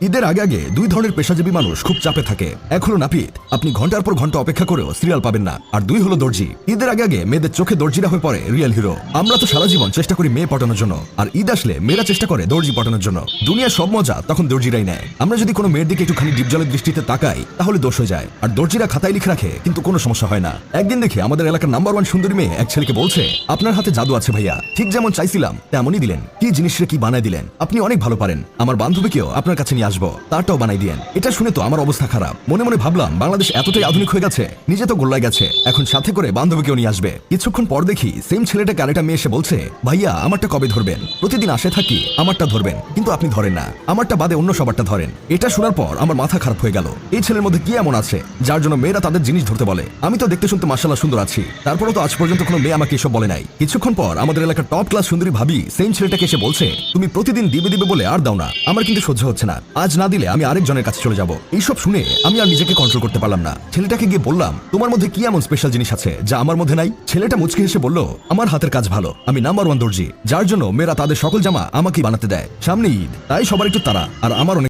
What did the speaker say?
ঈদের আগে আগে দুই ধরনের পেশাজীবী মানুষ খুব চাপে থাকে। এক হলো নাপিত, আপনি ঘন্টার পর ঘন্টা অপেক্ষা করেও সিরিয়াল পাবেন না। আর দুই হলো দর্জি। ঈদের আগে আগে মেয়েদের চোখে দর্জিরা হয়ে পড়ে রিয়েল হিরো। আমরা তো সারা জীবন চেষ্টা করি মেয়ে পটানোর জন্য, আর ঈদ আসলে মেয়েরা চেষ্টা করে দর্জি পটানোর জন্য। দুনিয়ার সব মজা তখন দর্জিরাই নেয়। আমরা যদি কোনো মেয়ের দিকে একটুখানি ডিপজলের দৃষ্টিতে তাকাই তাহলে দোষ হয়ে যায়, আর দর্জিরা খাতায় লিখে রাখে কিন্তু কোনো সমস্যা হয় না। একদিন দেখে আমাদের এলাকার নাম্বার 1 সুন্দরী মেয়ে এক ছেলেকে বলছে, আপনার হাতে জাদু আছে ভাইয়া, ঠিক যেমন চাইছিলাম তেমনই দিলেন। কি জিনিসটা কি বানাই দিলেন, আপনি অনেক ভালো পারেন। আমার বান্ধবীকেও আপনার কাছে নিয়ে আসবো, তারটাও বানাই দিয়েন। এটা শুনে তো আমার অবস্থা খারাপ। মনে মনে ভাবলাম বাংলাদেশ এতটাই আধুনিক হয়ে গেছে, নিজে তো গোল্লায় গেছে, এখন সাথে করে বান্ধবীকেও নিয়ে আসবে। কিছুক্ষণ পর দেখি সেম ছেলেটাকে আরেকটা মেয়ে এসে বলছে, ভাইয়া আমারটা কবে ধরবেন? প্রতিদিন আসে থাকি, আমারটা ধরবেন, কিন্তু আপনি ধরেন না। আমারটা বাদে অন্য সবারটা ধরেন। এটা শোনার পর আমার মাথা খারাপ হয়ে গেল। এই ছেলের মধ্যে কি এমন আছে যার জন্য মেয়েরা তাদের জিনিস ধরতে বলে? আমি তো দেখতে শুনতে মাশাআল্লাহ সুন্দর আছি, তারপরেও তো আজ পর্যন্ত কোনো মেয়ে আমাকে এসব বলে নাই। কিছুক্ষণ পর আমাদের এলাকার টপ ক্লাস সুন্দরী ভাবি সেম ছেলেটাকে এসে বলছে, তুমি প্রতিদিন দিবে দিবে বলে আর দাও না, আমার কিন্তু সহ্য হচ্ছে না, আজ না দিলে আমি আরেকজনের কাছে চলে যাব। এইসব শুনে আমি আর নিজেকে কন্ট্রোল করতে পারলাম না। ছেলেটাকে গিয়ে বললাম, তোমার মধ্যে কি এমন স্পেশাল জিনিস আছে যা আমার মধ্যে নাই? ছেলেটা মুচকি হেসে বলল, আমার হাতের কাজ ভালো, আমি নাম্বার 1 দর্জি, যার জন্য মেয়েরা তাদের সকল জামা আমাকেই বানাতে দেয়। সামনে ঈদ, তাই সবার একটু তাড়া, আর আমার অনেক